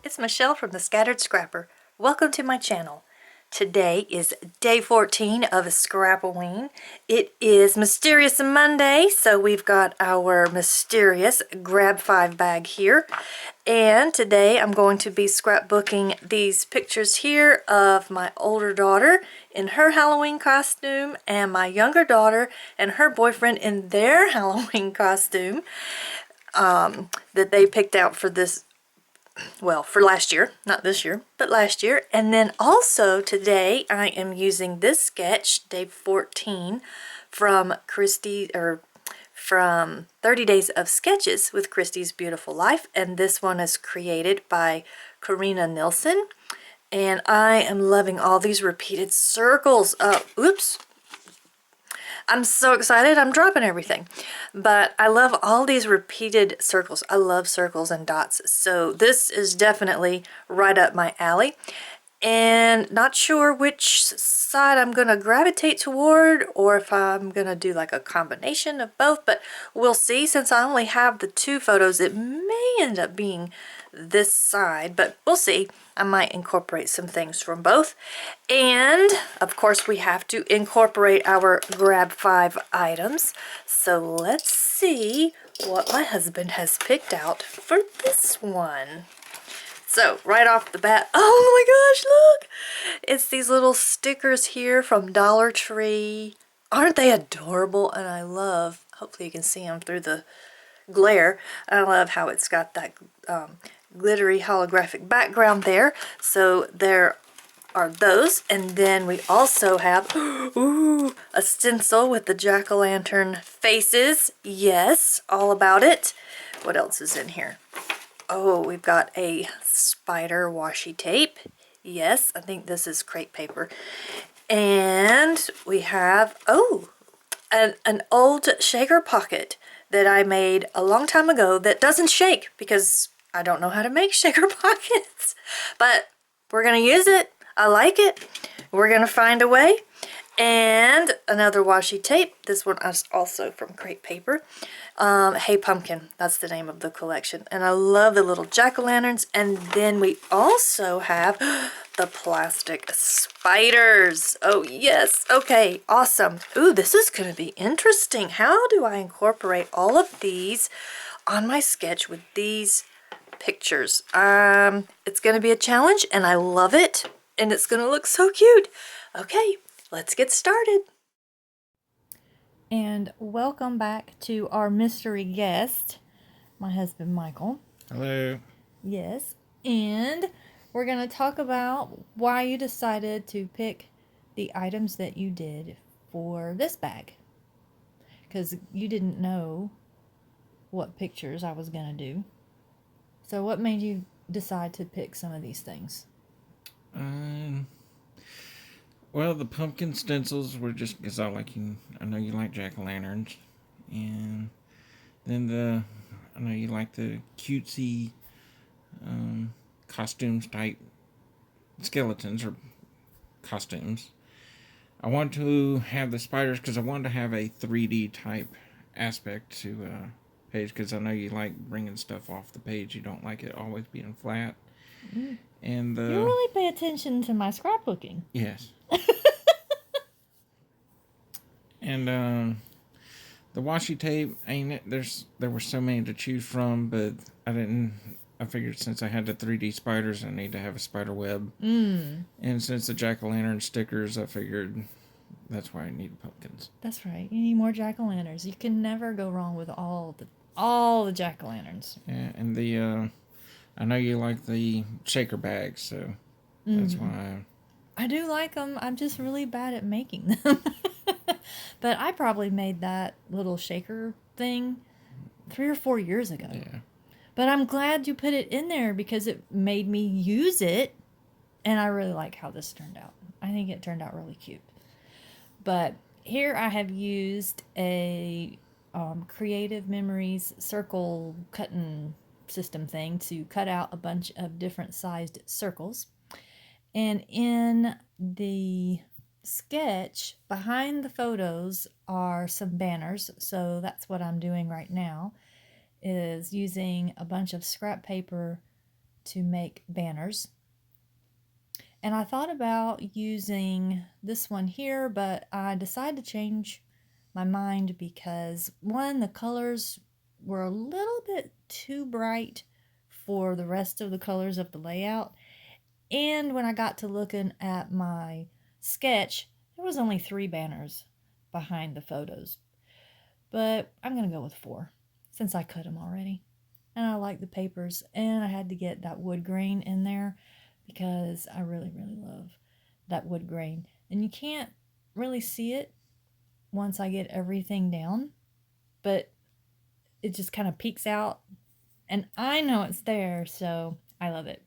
it's Michelle from the Scattered Scrapper. Welcome to my channel. Today is day 14 of Scrap-O-Ween. It is Mysterious Monday, so we've got our mysterious Grab 5 bag here. And today I'm going to be scrapbooking these pictures here of my older daughter in her Halloween costume and my younger daughter and her boyfriend in their Halloween costume that they picked out for this, well, for last year, not this year, but last year. And then also today I am using this sketch, day 14, from Christy, or from 30 Days of Sketches with Christy's Beautiful Life. And this one is created by Karina Nilsson. And I am loving all these repeated circles. Oops. I'm so excited, I'm dropping everything. But I love all these repeated circles. I love circles and dots. So this is definitely right up my alley. And not sure which side I'm going to gravitate toward, or if I'm going to do like a combination of both, but we'll see. Since I only have the two photos, it may end up being this side, but we'll see. I might incorporate some things from both. And of course we have to incorporate our Grab 5 items. So let's see what my husband has picked out for this one. So, right off the bat, oh my gosh, look! It's these little stickers here from Dollar Tree. Aren't they adorable? And I love, hopefully you can see them through the glare, I love how it's got that glittery holographic background there. So there are those. And then we also have, ooh, a stencil with the jack-o'-lantern faces. Yes, all about it. What else is in here? Oh, we've got a spider washi tape. Yes, I think this is crepe paper. And we have, oh, an old shaker pocket that I made a long time ago that doesn't shake because I don't know how to make shaker pockets. But we're going to use it. I like it. We're going to find a way. And another washi tape. This one is also from crepe paper. Hey Pumpkin, that's the name of the collection. And I love the little jack-o'-lanterns. And then we also have the plastic spiders. Oh yes, okay, awesome. Ooh, this is going to be interesting. How do I incorporate all of these on my sketch with these pictures? It's going to be a challenge and I love it. And it's going to look so cute. Okay, let's get started. And welcome back to our mystery guest, my husband Michael. Hello. Yes, and we're going to talk about why you decided to pick the items that you did for this bag. Because you didn't know what pictures I was going to do. So what made you decide to pick some of these things? Well, the pumpkin stencils were just because I know you like jack-o'-lanterns, and then I know you like the cutesy costumes type skeletons or costumes. I wanted to have the spiders because I wanted to have a 3D type aspect to page, because I know you like bringing stuff off the page. You don't like it always being flat. Mm. And you really pay attention to my scrapbooking. Yes. And the washi tape, there were so many to choose from, but I figured since I had the 3D spiders, I need to have a spider web. And since the jack-o'-lantern stickers, I figured that's why I need pumpkins. That's right. You need more jack-o'-lanterns. You can never go wrong with all the jack-o'-lanterns. Yeah, and I know you like the shaker bags, so that's why I do like them. I'm just really bad at making them. But I probably made that little shaker thing 3 or 4 years ago. Yeah. But I'm glad you put it in there because it made me use it. And I really like how this turned out. I think it turned out really cute. But here I have used a Creative Memories circle cutting system thing to cut out a bunch of different sized circles. And in the sketch behind the photos are some banners, so that's what I'm doing right now, is using a bunch of scrap paper to make banners. And I thought about using this one here, but I decided to change my mind because, one, the colors were a little bit too bright for the rest of the colors of the layout. And when I got to looking at my sketch, there was only 3 banners behind the photos. But I'm going to go with 4 since I cut them already. And I like the papers, and I had to get that wood grain in there because I really, really love that wood grain. And you can't really see it once I get everything down, but it just kind of peeks out, and I know it's there, so I love it.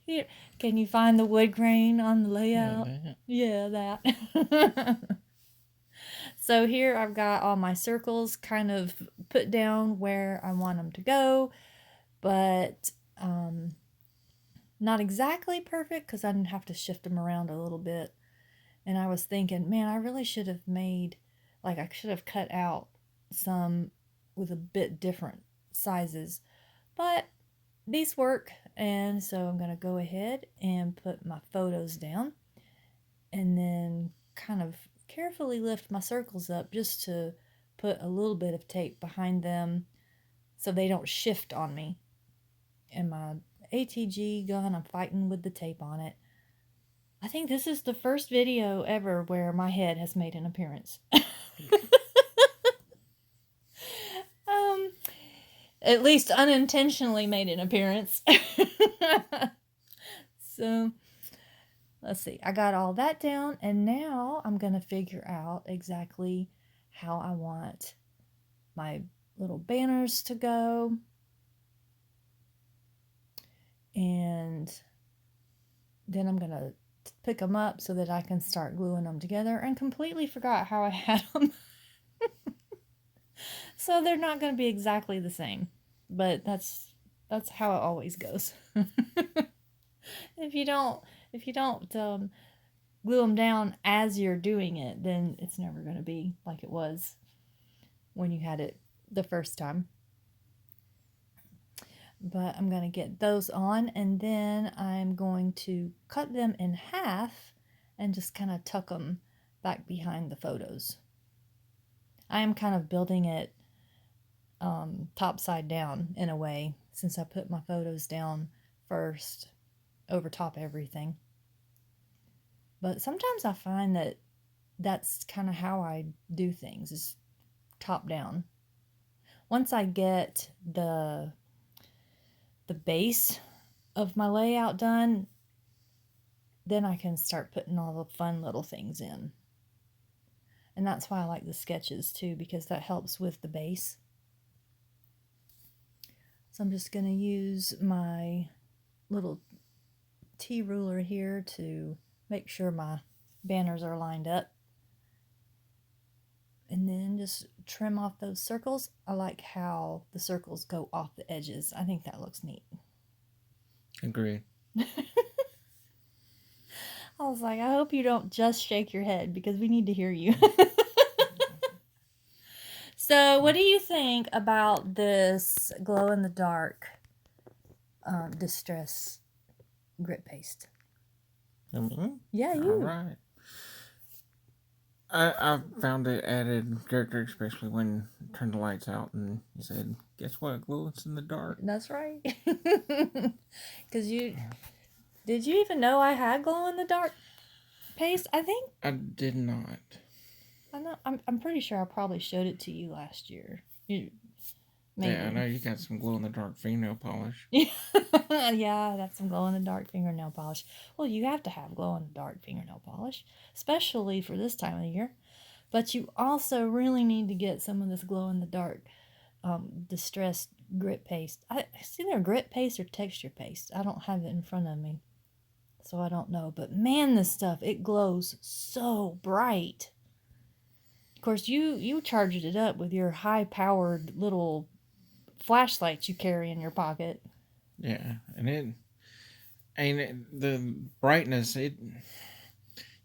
Here, can you find the wood grain on the layout? Yeah, that. So here I've got all my circles kind of put down where I want them to go, but not exactly perfect because I have to shift them around a little bit. And I was thinking, man, I really should have made, like, I should have cut out some with a bit different sizes, but these work. And so I'm going to go ahead and put my photos down and then kind of carefully lift my circles up just to put a little bit of tape behind them so they don't shift on me. And my ATG gun, I'm fighting with the tape on it. I think this is the first video ever where my head has made an appearance. At least unintentionally made an appearance. So, let's see. I got all that down, and now I'm going to figure out exactly how I want my little banners to go. And then I'm going to pick them up so that I can start gluing them together, and completely forgot how I had them. So they're not going to be exactly the same, but that's how it always goes. If you don't glue them down as you're doing it, then it's never going to be like it was when you had it the first time. But I'm going to get those on, and then I'm going to cut them in half and just kind of tuck them back behind the photos. I am kind of building it top side down in a way, since I put my photos down first over top everything. But sometimes I find that that's kind of how I do things, is top down. Once I get the base of my layout done, then I can start putting all the fun little things in. And that's why I like the sketches too, because that helps with the base. So I'm just going to use my little T-ruler here to make sure my banners are lined up. And then just trim off those circles. I like how the circles go off the edges. I think that looks neat. Agreed. I was like, I hope you don't just shake your head because we need to hear you. So, what do you think about this glow-in-the-dark distress grit paste? Mm-hmm. Yeah, you. All right. I found it added character, especially when you turn the lights out and you said, guess what? Glows in the dark. That's right. Because did you even know I had glow-in-the-dark paste? I think. I did not. I'm pretty sure I probably showed it to you last year. Maybe. Yeah, I know you got some glow-in-the-dark fingernail polish. Yeah, I got some glow-in-the-dark fingernail polish. Well, you have to have glow-in-the-dark fingernail polish, especially for this time of the year. But you also really need to get some of this glow-in-the-dark distressed grit paste. It's either grit paste or texture paste. I don't have it in front of me, so I don't know. But man, this stuff, it glows so bright. Of course, you charged it up with your high-powered little flashlights you carry in your pocket. Yeah, the brightness,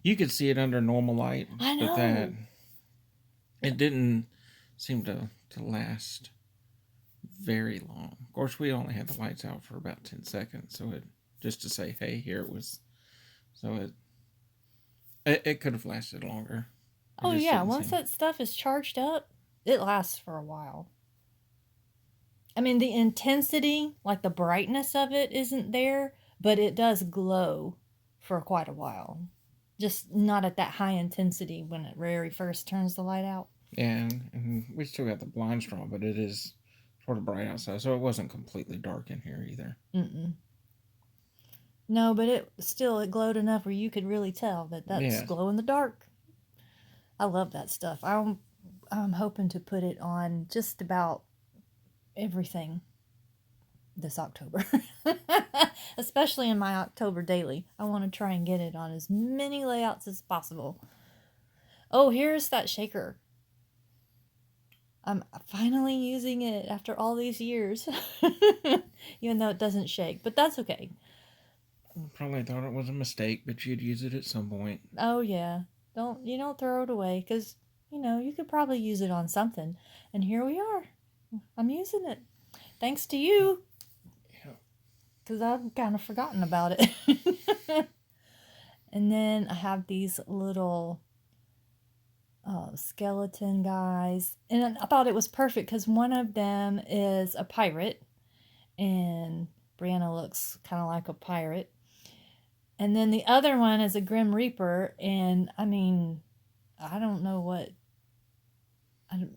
you could see it under normal light. I know. But it didn't seem to last very long. Of course, we only had the lights out for about 10 seconds, so just to say, hey, here it was. So it could have lasted longer. Oh yeah, once that stuff is charged up, it lasts for a while. I mean, the intensity, like the brightness of it isn't there, but it does glow for quite a while. Just not at that high intensity when it very first turns the light out. Yeah, and we still got the blinds drawn, but it is sort of bright outside, so it wasn't completely dark in here either. No, but it glowed enough where you could really tell that that's glow in the dark. I love that stuff. I'm hoping to put it on just about everything this October. Especially in my October daily. I want to try and get it on as many layouts as possible. Oh, here's that shaker. I'm finally using it after all these years. Even though it doesn't shake, but that's okay. Probably thought it was a mistake, but you'd use it at some point. Oh yeah. You don't throw it away, because you could probably use it on something. And here we are. I'm using it. Thanks to you. Because I've kind of forgotten about it. And then I have these little skeleton guys. And I thought it was perfect because one of them is a pirate. And Brianna looks kind of like a pirate. And then the other one is a Grim Reaper. And I mean, I don't know what.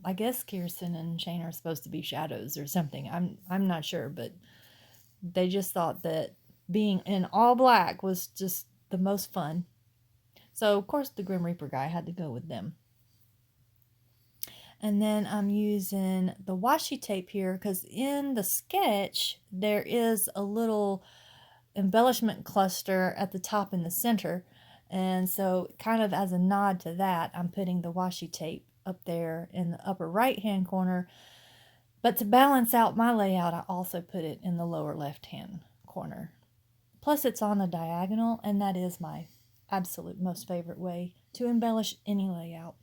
I guess Kirsten and Shane are supposed to be shadows or something. I'm not sure, but they just thought that being in all black was just the most fun. So, of course, the Grim Reaper guy had to go with them. And then I'm using the washi tape here because in the sketch, there is a little embellishment cluster at the top in the center. And so, kind of as a nod to that, I'm putting the washi tape up there in the upper right-hand corner. But to balance out my layout, I also put it in the lower left-hand corner. Plus, it's on the diagonal, and that is my absolute most favorite way to embellish any layout,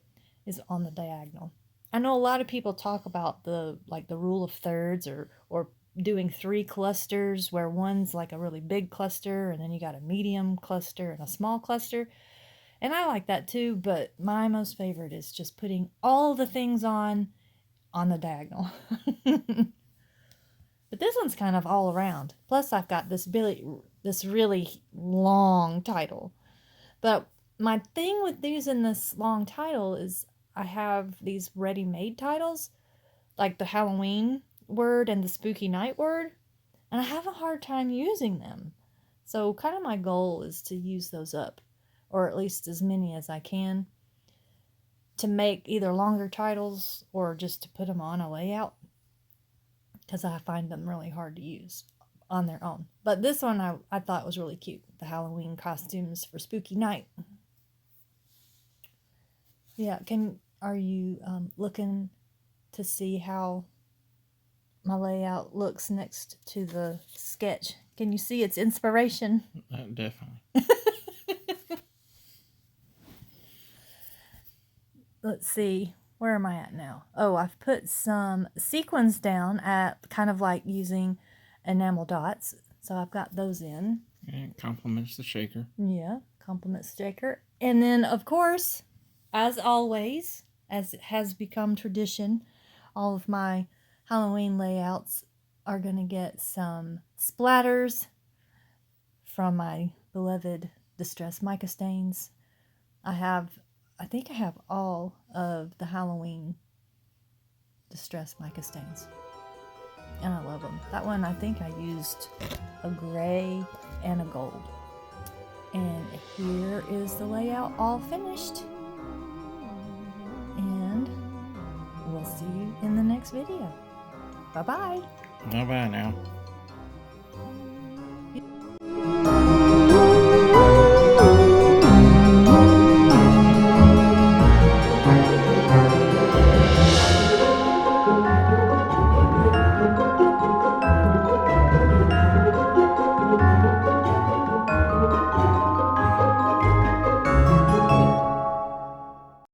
is on the diagonal. I know a lot of people talk about the rule of thirds or doing 3 clusters where one's like a really big cluster and then you got a medium cluster and a small cluster. And I like that too, but my most favorite is just putting all the things on the diagonal. But this one's kind of all around. Plus I've got this really long title. But my thing with using this long title is I have these ready-made titles, like the Halloween word and the spooky night word, and I have a hard time using them. So kind of my goal is to use those up, or at least as many as I can, to make either longer titles or just to put them on a layout, because I find them really hard to use on their own. But this one I thought was really cute, the Halloween costumes for spooky night. Yeah, are you looking to see how my layout looks next to the sketch? Can you see its inspiration? Definitely. Let's see, where am I at now? Oh, I've put some sequins down at kind of like using enamel dots. So I've got those in. And it complements the shaker. Yeah, complements the shaker. And then, of course, as always, as it has become tradition, all of my Halloween layouts are going to get some splatters from my beloved Distress Mica stains. I think I have all of the Halloween Distress Mica stains. And I love them. That one, I think I used a gray and a gold. And here is the layout all finished. And we'll see you in the next video. Bye-bye. Bye-bye now.